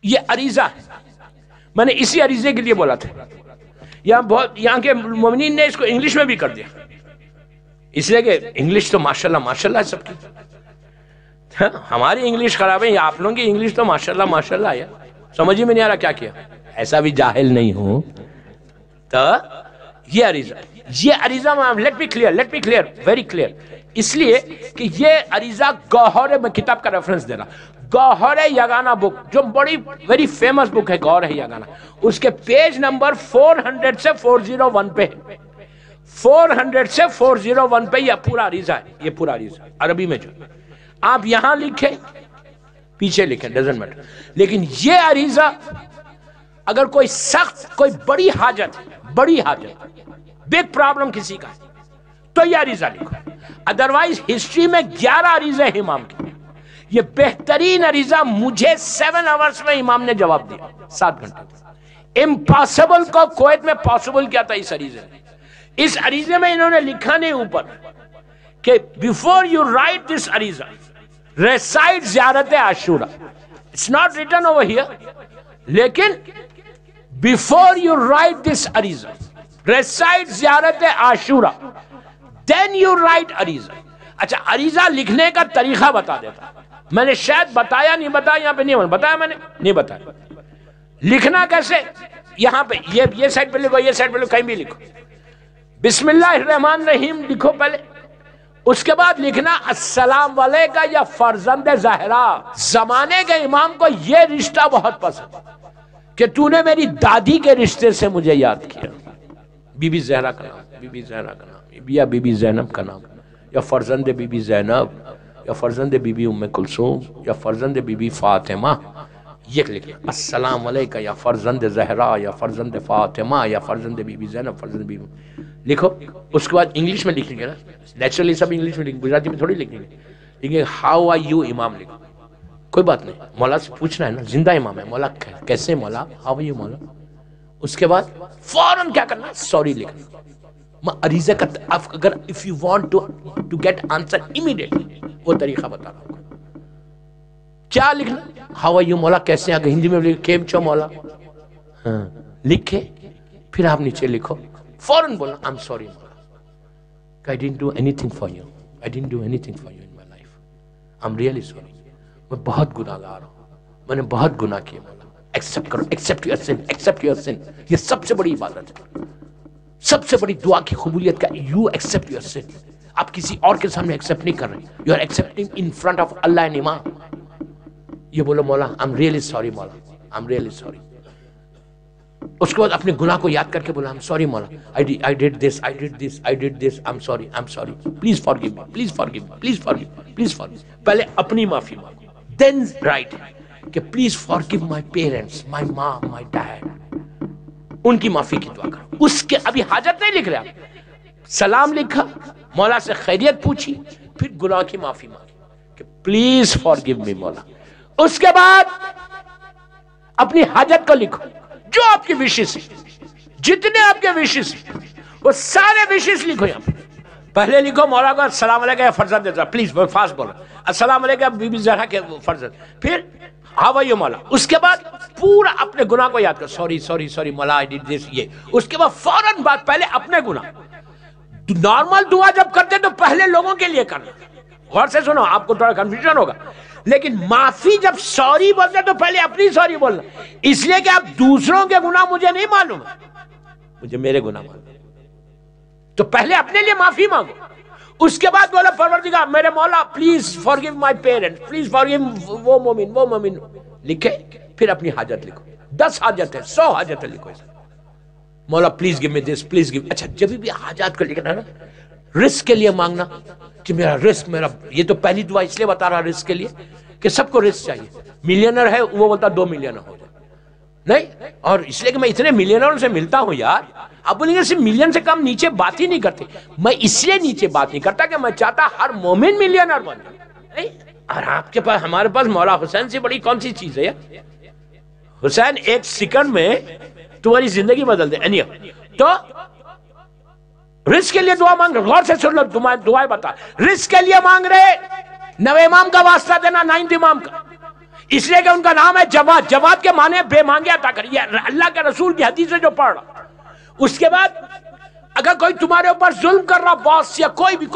یہ عریضہ ہے. میں نے اسی عریضے کے لیے بولا تھا. یہاں کے مومنین نے اس کو انگلش میں بھی کر دیا، اس لیے کہ انگلش تو ماشاءاللہ ماشاءاللہ ہے سب کی. ہماری انگلش خراب ہے یا آپ لوگوں کی انگلش تو ماشاءاللہ ماشاءاللہ ہے. سمجھ میں نہیں آ رہا کیا کیا. ایسا بھی جاہل نہیں ہوں. تو یہ عریضہ let be clear very clear, اس لیے کہ یہ عریضہ گوہر، میں کتاب کا ریفرنس دے رہا، گوہر یگانہ بک جو بڑی ویری فیمس بک ہے گوہر یگانہ، اس کے پیج نمبر 400 سے 401 پہ، 400 سے 401 پہ یہ پورا عریضہ ہے. یہ پورا عریضہ عربی میں جو آپ یہاں لکھیں پیچھے لکھیں ڈزنٹ میٹر، لیکن یہ عریضہ اگر کوئی سخت کوئی بڑی حاجت بگ پرابلم کسی کا تو یہ عریضہ لکھو. ادروائز ہسٹری میں 11 عریضے ہیں امام کے. یہ بہترین عریضہ مجھے 7 آورز میں امام نے جواب دیا، 7 گھنٹے. امپاسبل کو کویت میں پاسبل کیا تھا اس عریضے میں. اس عریضے میں انہوں نے لکھا نہیں اوپر کہ before you write this arizah recite Ziyarat Ashura. It's not written over here, لیکن before you write this arizah recite Ziyarat Ashura then you right عریضہ. اچھا یہ لکھنے کا طریقہ بتا دیتا. میں نے شاید بتایا نہیں بتایا، یہاں پہ نہیں بتایا، میں نے نہیں بتایا. لکھنا کیسے؟ یہاں پہ یہ سائڈ پہ لکھو، یہ سائڈ پہ لکھو، کہیں بھی لکھو. بسم اللہ الرحمن الرحیم لکھو پہلے، اس کے بعد لکھنا السلام علیکہ یا فرزند زہرا. زمانے کے امام کو یہ رشتہ بہت پسند کہ تو نے میری دادی کے رشتے سے مجھے یاد کیا. بی بی زہرا کا نام، بی بی زہرا کا نام، یا بی بی زینب کا نام، یا فرزند بی بی زینب، یا فرزند بی بی ام کلثوم، یا فرزند بی بی فاطمہ. یہ لکھنا السلام علیکہ یا فرزند زہرا یا فرزند فاطمہ یا فرزند بی بی زینب، فرزند بی بی لکھو. اس کے بعد انگلش میں لکھیں گے نا، نیچرلی سب انگلش میں لکھیں، گجراتی میں تھوڑی لکھیں گے. لیکن ہاؤ آر یو امام لکھو. کوئی بات نہیں، مولا سے پوچھنا ہے نا، زندہ امام ہے. مولا کیسے مولا، ہاؤ آر یو مولا. اس کے بعد فوراً کیا کرنا، سوری لکھنا. عریضہ کا اگر if you want to get answer immediately وہ طریقہ بتا رہا ہوں. کیا لکھنا، ہاؤ آر یو مولا، کیسے آگے ہندی میں لکھے کیم چھو مولا، ہاں لکھے. پھر آپ نیچے لکھو فوراً بولنا I'm sorry مولا, I didn't do anything for you. I didn't do anything for you in my life. I'm really sorry. میں بہت گناہ گار ہوں, میں نے بہت گناہ کیے مولا. Accept کرو, accept your sin, accept your sin. یہ سب سے بڑی عبادت ہے, سب سے بڑی دعا کی قبولیت کا. You accept your sin. آپ کسی اور کے سامنے accept نہیں کر رہے, you are accepting in front of Allah and Imam. یہ بولو مولا I'm really sorry مولا, I'm really sorry. اس کے بعد اپنے گناہ کو یاد کر کے بولا I'm sorry مولا, I did this, I did this, I did this, I'm sorry, I'm sorry. Please forgive me, please forgive me, please forgive me, please forgive me. پہلے اپنی معافی مانگو, then write کہ please forgive my parents, my mom, my dad. ان کی معافی کی دعا کرو. اس کے ابھی حاجت نہیں لکھ رہے آپ, سلام لکھا, مولا سے خیریت پوچھی, پھر گناہ کی معافی مانگی کہ please forgive me مولا. اس کے بعد اپنی حاجت کو لکھو, جو آپ کی وشز ہیں, جتنے آپ کے وشز ہیں وہ سارے وشز لکھو یہاں پہ. پہلے لکھو مولا کو السلام علیکم یا فرزند زہرا, پلیز فاسٹ بولو, السلام علیکم بی بی زہرا کے فرزند, پھر ہاؤ آر یو مولا. اس کے بعد پورا اپنے گناہ کو یاد کرو, سوری سوری سوری مولا آئی ڈیڈ دس, یہ. اس کے بعد فوراً بات پہلے اپنے گناہ. نارمل دعا جب کرتے تو پہلے لوگوں کے لیے کرنا, غور سے سنو آپ کو تھوڑا کنفیوژن ہوگا, لیکن معافی جب سوری بولتے تو پہلے اپنی سوری بولنا, اس لیے کہ آپ دوسروں کے گناہ مجھے نہیں معلوم, مجھے میرے گناہ معلوم, تو پہلے اپنے لیے معافی مانگو. اس کے بعد بولا پروردگار میرے مولا please forgive my parents, please forgive وہ مومن لکھے. پھر اپنی حاجت لکھو, 10 حاجت ہے, 100 حاجتیں لکھو. مولا please give me this, please give. اچھا جب بھی حاجات کو لکھنا ہے نا, رزق کے لیے مانگنا کہ میرا رزق, میرا, یہ تو پہلی دعا اس لیے بتا رہا رزق کے لیے کہ سب کو رزق چاہیے. ملینر ہے وہ بولتا 2 ملینر ہو جائے, نہیں, اور اس لیے کہ میں اتنے ملینروں سے ملتا ہوں یار. آپ بولیں گے صرف ملین سے کم نیچے بات ہی نہیں کرتے, میں اس لیے نیچے بات نہیں کرتا کہ میں چاہتا ہر مومن ملینر بن جائے. اور آپ کے پاس, ہمارے پاس مولا حسین سے بڑی کون سی چیز ہے یار. حسین 1 سیکنڈ میں تمہاری زندگی بدل دے. تو رزق کے لیے دعا مانگ رہے, غور سے سن لو, دعائیں بتا. رزق کے لیے مانگ رہے, 9 امام کا واسطہ دینا, 9 امام کا. اس لیے کہ ان کا نام ہے جماعت. جماعت کے معنی بے مانگے عطا کر. یہ اللہ کے رسول کی حدیث ہے جو پڑھ رہا. اس کے بعد اگر کوئی تمہارے اوپر ظلم کر رہا، باس یا کوئی بھی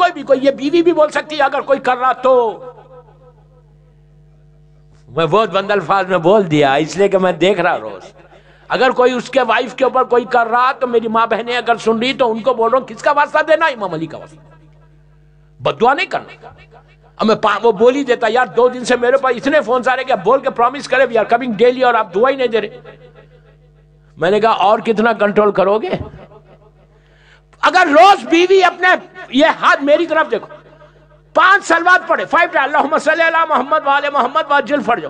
یہ بیوی بھی بول سکتی ہے اگر کوئی کر رہا تو. میں بہت بند الفاظ میں بول دیا اس لیے کہ میں دیکھ رہا روز. اگر کوئی اس کے وائف کے اوپر کوئی کر رہا تو میری ماں بہنیں اگر سن رہی تو ان کو بول رہا ہوں کس کا واسطہ دینا؟ امام علی کا واسطہ. بدعا نہیں کرنا. اب میں وہ بول ہی دیتا یار 2 دن سے میرے پاس اتنے فون آ رہے کہ بول کے پرامس کرے وی آر کمنگ ڈیلی اور آپ دعا ہی نہیں دے رہے. میں نے کہا اور کتنا کنٹرول کرو گے؟ اگر روز بیوی اپنے یہ ہاتھ میری طرف دیکھو 5 سلوات پڑھے 5 اللہم صلی علی محمد وآل محمد واجل فرجو،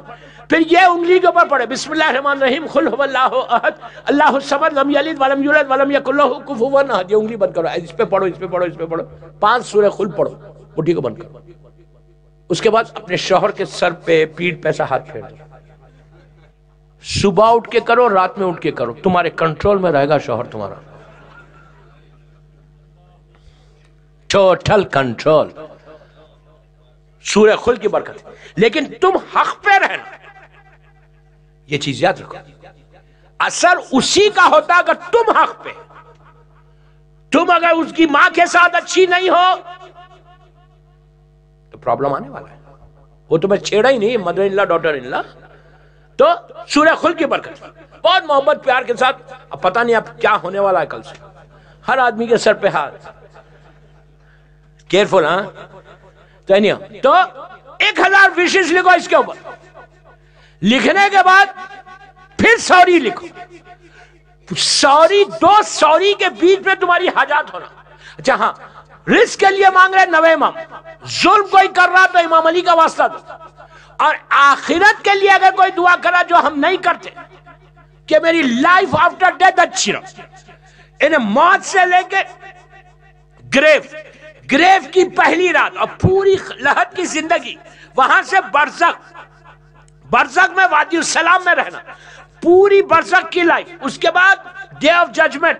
پھر یہ انگلی کے اوپر پڑھے بسم اللہ الرحمن الرحیم قل هو اللہ احد اللہ الصمد لم یلد ولم یولد ولم یکن لہ کفوا احد. یہ انگلی بند کرو، اس پہ پڑھو، اس پہ پڑھو، اس پہ پڑھو. 5 سورہ قل پڑھو، مٹھی کو بند کرو. اس کے بعد اپنے شوہر کے سر پہ پیٹھ پہ ایسا ہاتھ پھیر دو. صبح اٹھ کے کرو، رات میں اٹھ کے کرو، تمہارے کنٹرول میں رہے گا شوہر تمہارا. Total control. سورہ خل کی برکت. لیکن تم حق پہ رہنا، یہ چیز یاد رکھو. اثر اسی کا ہوتا اگر تم حق پہ. تم اگر اس کی ماں کے ساتھ اچھی نہیں ہو تو پرابلم آنے والا ہے. وہ تمہیں چھیڑا ہی نہیں، mother in law daughter in لا. تو سورہ خل کی برکت بہت محبت پیار کے ساتھ. اب پتہ نہیں اب کیا ہونے والا ہے کل سے. ہر آدمی کے سر پہ ہاتھ. کیئرفل ہاں. تو 1000 وشز لکھو اس کے اوپر. لکھنے کے بعد پھر سوری لکھو. سوری 2 سوری کے بیچ میں تمہاری حاجات ہونا. اچھا ہاں، رزق کے لیے مانگ رہے 9 امام. ظلم کوئی کر رہا تو امام علی کا واسطہ دو. اور آخرت کے لیے اگر کوئی دعا کرا جو ہم نہیں کرتے کہ میری لائف آفٹر ڈیتھ اچھی رہو. انہیں موت سے لے کے گریو کی پہلی رات اور پوری لحد کی زندگی، وہاں سے برزخ میں وادی السلام میں رہنا، پوری برزخ کی لائف. اس کے بعد ڈے آف ججمنٹ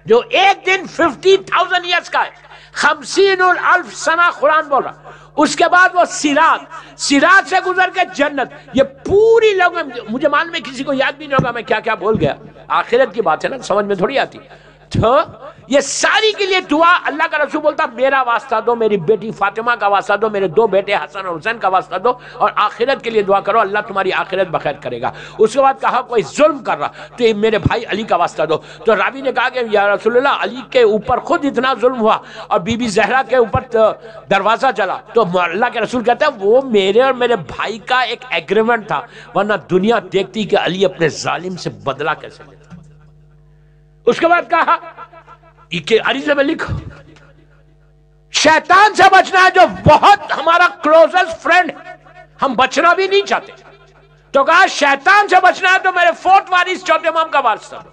جو ایک دن 50,000 ایئرس کا ہے، 50,000 سنہ قرآن بول رہا. اس کے بعد وہ سیرات سے گزر کے جنت. یہ پوری لوگ مجھے معلوم ہے کسی کو یاد بھی نہیں ہوگا میں کیا کیا بول گیا. آخرت کی بات ہے نا، سمجھ میں تھوڑی آتی. تو یہ ساری کے لیے دعا اللہ کا رسول بولتا میرا واسطہ دو، میری بیٹی فاطمہ کا واسطہ دو، میرے 2 بیٹے حسن اور حسین کا واسطہ دو، اور آخرت کے لیے دعا کرو اللہ تمہاری آخرت بخیر کرے گا. اس کے بعد کہا کوئی ظلم کر رہا تو یہ میرے بھائی علی کا واسطہ دو. تو راوی نے کہا کہ یا رسول اللہ علی کے اوپر خود اتنا ظلم ہوا اور بی بی زہرا کے اوپر دروازہ چلا. تو اللہ کے رسول کہتے ہیں وہ میرے اور میرے بھائی کا ایک ایگریمنٹ تھا، ورنہ دنیا دیکھتی کہ علی اپنے ظالم سے بدلہ کیسے لیتا. اس کے بعد کہا کہ عریضے میں لکھو شیطان سے بچنا ہے جو بہت ہمارا کلوزسٹ فرینڈ ہے، ہم بچنا بھی نہیں چاہتے. تو کہا شیطان سے بچنا ہے تو میرے 4th وارث 4تھے امام کا واسطہ دو.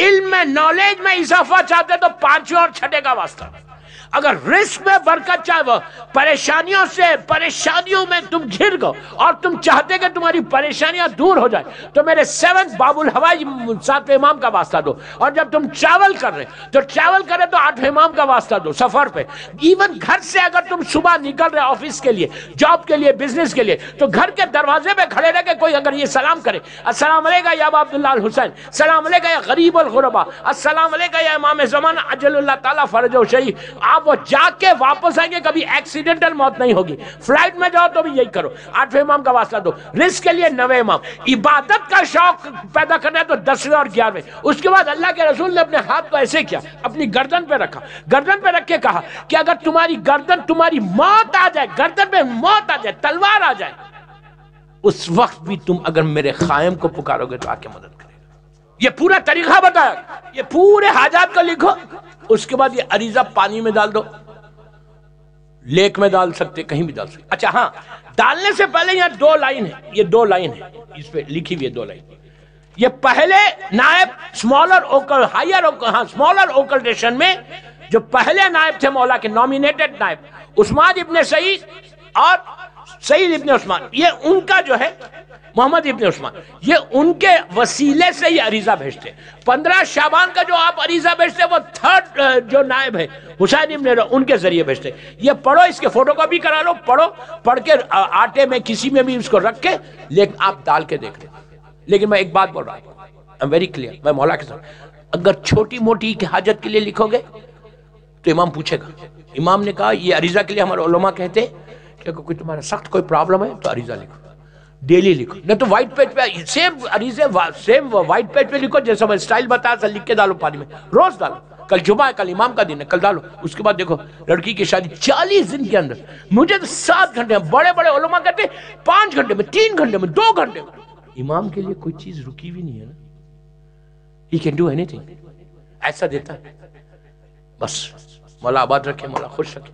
علم میں نالج میں اضافہ چاہتے تو 5ویں اور 6ٹھے کا واسطہ دو. اگر رزق میں برکت چاہو، پریشانیوں میں تم گھر گو اور تم چاہتے کہ تمہاری پریشانیاں دور ہو جائیں تو میرے 7 باب الحوائج 7ویں امام کا واسطہ دو. اور جب تم ٹریول کر رہے تو 8ویں امام کا واسطہ دو. سفر پہ ایون گھر سے اگر تم صبح نکل رہے آفس کے لیے، جاب کے لیے، بزنس کے لیے، تو گھر کے دروازے پہ کھڑے رہ کے کوئی اگر یہ سلام کرے السلام علیکم یا ابا عبداللہ الحسین، السلام علیکم یا غریب الغربا، السلام علیکم یا امام زمان عجل اللہ تعالیٰ فرجہ شریف. آپ وہ جا کے واپس آئیں گے، کبھی ایکسیڈنٹل موت نہیں ہوگی. فلائٹ میں جاؤ تو بھی یہی کرو. 8ویں امام کا واسطہ دو. رزق کے لیے 9ویں امام. عبادت کا شوق پیدا کرنا ہے تو 10ویں اور 11ویں. اس کے بعد اللہ کے رسول نے اپنے ہاتھ کو ایسے کیا، اپنی گردن پہ رکھا، گردن پہ رکھ کے کہا کہ اگر تمہاری گردن، تمہاری موت آ جائے، گردن پہ موت آ جائے، تلوار آ جائے، اس وقت بھی تم اگر میرے قائم کو پکارو گے تو آ کے مدد کرے گا. یہ پورا طریقہ بتایا. یہ پورے حاجات کو لکھو. اس کے بعد یہ عریضہ پانی میں ڈال دو، لیک میں ڈال سکتے، کہیں بھی ڈال سکتے. اچھا ہاں، ڈالنے سے پہلے یہاں 2 لائن ہے. یہ 2 لائن ہے اس پہ لکھی ہوئی ہے 2 لائن. یہ پہلے نائب اسمالر اوکل ہائر ہاں اسمالر اوکلٹیشن میں جو پہلے نائب تھے مولا کے، نومینیٹڈ نائب عثمان ابن سعید اور سعید ابن عثمان، یہ ان کا جو ہے محمد ابن عثمان، یہ ان کے وسیلے سے یہ عریضہ بھیجتے. 15 شعبان کا جو آپ عریضہ بھیجتے وہ تھرڈ جو نائب ہے حسین ابن ان کے ذریعے بھیجتے. یہ پڑھو، اس کے فوٹو کاپی کرا لو، پڑھو، پڑھ کے آٹے میں کسی میں بھی اس کو رکھ کے لیکن آپ ڈال کے دیکھ لیں. لیکن میں ایک بات بول رہا ہوں ویری کلیئر، میں مولا کے ساتھ، اگر چھوٹی موٹی حاجت کے لیے لکھو گے تو امام پوچھے گا. امام نے کہا یہ عریضہ کے لیے ہمارے علماء کہتے ہیں کہ کوئی تمہارا سخت کوئی پرابلم ہے تو عریضہ لکھو، ڈیلی لکھو، نہیں تو وائٹ پیج پہ سیم عریضے سیم وائٹ پیج پہ لکھو، جیسا میں سٹائل بتایا تھا، لکھ کے ڈالو پانی میں، روز ڈالو. کل جمعہ ہے، کل امام کا دن ہے، کل ڈالو. اس کے بعد دیکھو لڑکی کی شادی 40 دن کے اندر، مجھے تو 7 گھنٹے میں، بڑے بڑے علماء کہتے ہیں 5 گھنٹے میں، 3 گھنٹے میں، 2 گھنٹے میں. امام کے لیے کوئی چیز رکی بھی نہیں ہے نا. He can do anything. ایسا دیتا ہے. بس مولا آباد رکھے، مولا خوش رکھے.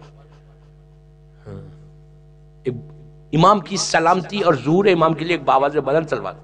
امام کی سلامتی اور ظہور امام کے لیے ایک باواز بلند سلوات.